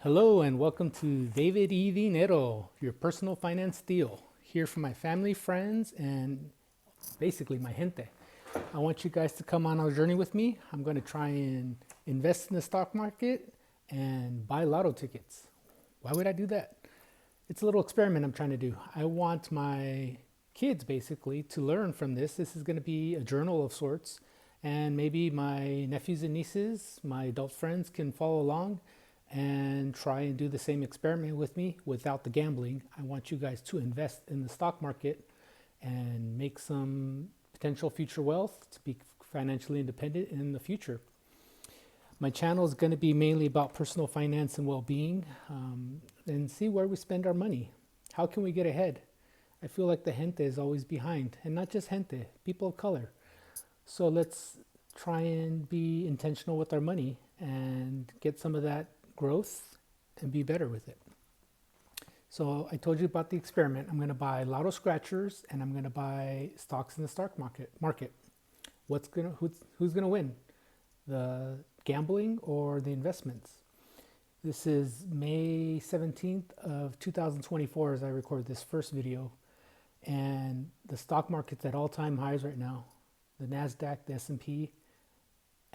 Hello and welcome to David y Dinero, your personal finance deal. Here for my family, friends, and basically my gente. I want you guys to come on our journey with me. I'm going to try and invest in the stock market and buy lotto tickets. Why would I do that? It's a little experiment I'm trying to do. I want my kids basically to learn from this. This is going to be a journal of sorts, and maybe my nephews and nieces, my adult friends, can follow along and try and do the same experiment with me without the gambling. I want you guys to invest in the stock market and make some potential future wealth to be financially independent in the future. My channel is going to be mainly about personal finance and well-being, and see where we spend our money. How can we get ahead? I feel like the gente is always behind, and not just gente, people of color. So let's try and be intentional with our money and get some of that growth and be better with it. So I told you about the experiment. I'm going to buy lotto scratchers and I'm going to buy stocks in the stock market. Who's going to win? The gambling or the investments? This is May 17th of 2024 as I record this first video, and the stock market's at all-time highs right now. The NASDAQ, the S&P,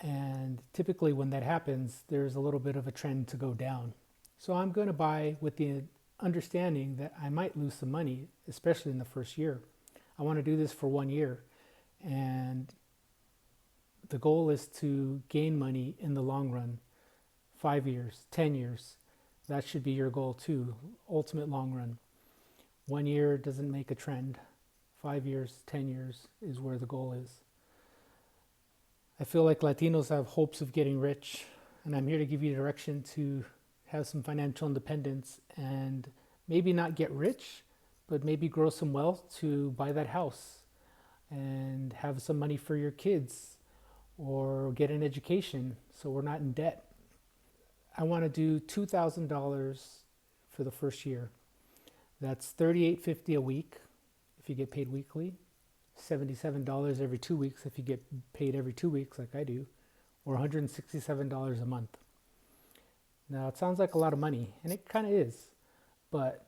and typically when that happens, there's a little bit of a trend to go down. So I'm going to buy with the understanding that I might lose some money, especially in the first year. I want to do this for 1 year, and the goal is to gain money in the long run. 5 years, 10 years, that should be your goal too, ultimate long run. 1 year doesn't make a trend. 5 years, 10 years is where the goal is. I feel like Latinos have hopes of getting rich, and I'm here to give you direction to have some financial independence and maybe not get rich, but maybe grow some wealth to buy that house and have some money for your kids or get an education so we're not in debt. I want to do $2,000 for the first year. That's $38.50 a week if you get paid weekly. $77 every 2 weeks if you get paid every 2 weeks like I do, or $167 a month. Now it sounds like a lot of money, and it kind of is, but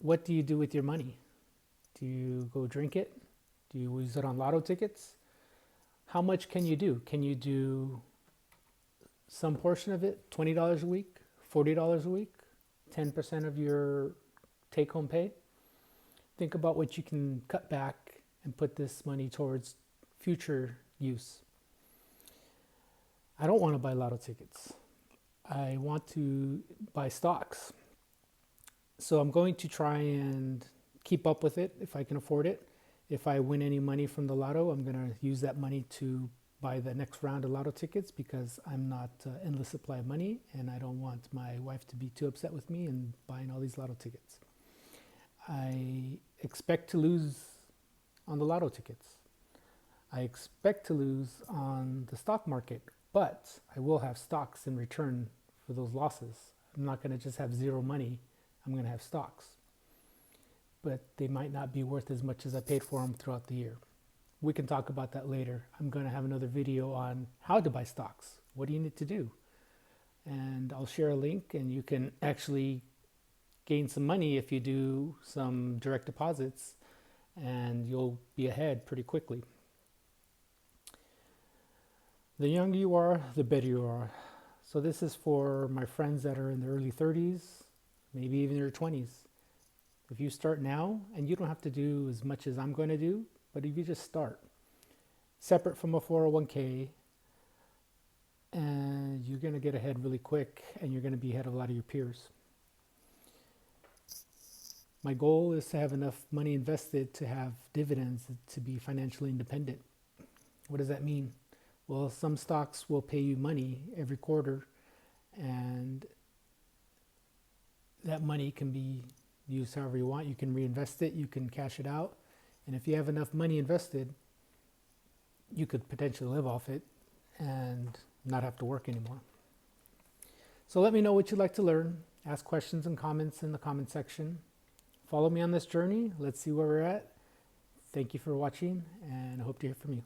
what do you do with your money? Do you go drink it? Do you use it on lotto tickets? How much can you do? Can you do some portion of it, $20 a week, $40 a week, 10% of your take-home pay? Think about what you can cut back and put this money towards future use. I don't want to buy lotto tickets. I want to buy stocks. So I'm going to try and keep up with it if I can afford it. If I win any money from the lotto, I'm going to use that money to buy the next round of lotto tickets because I'm not endless supply of money, and I don't want my wife to be too upset with me and buying all these lotto tickets. I expect to lose on the lotto tickets. I expect to lose on the stock market, but I will have stocks in return for those losses. I'm not going to just have zero money. I'm going to have stocks, but they might not be worth as much as I paid for them throughout the year. We can talk about that later. I'm going to have another video on how to buy stocks. What do you need to do? And I'll share a link, and you can actually gain some money if you do some direct deposits, and you'll be ahead pretty quickly. The younger you are, the better you are. So this is for my friends that are in their early 30s, maybe even their 20s. If you start now, and you don't have to do as much as I'm going to do, but if you just start, separate from a 401k, and you're going to get ahead really quick, and you're going to be ahead of a lot of your peers. My goal is to have enough money invested to have dividends to be financially independent. What does that mean? Well, some stocks will pay you money every quarter, and that money can be used however you want. You can reinvest it, you can cash it out, and if you have enough money invested, you could potentially live off it and not have to work anymore. So let me know what you'd like to learn. Ask questions and comments in the comment section. Follow me on this journey. Let's see where we're at. Thank you for watching, and I hope to hear from you.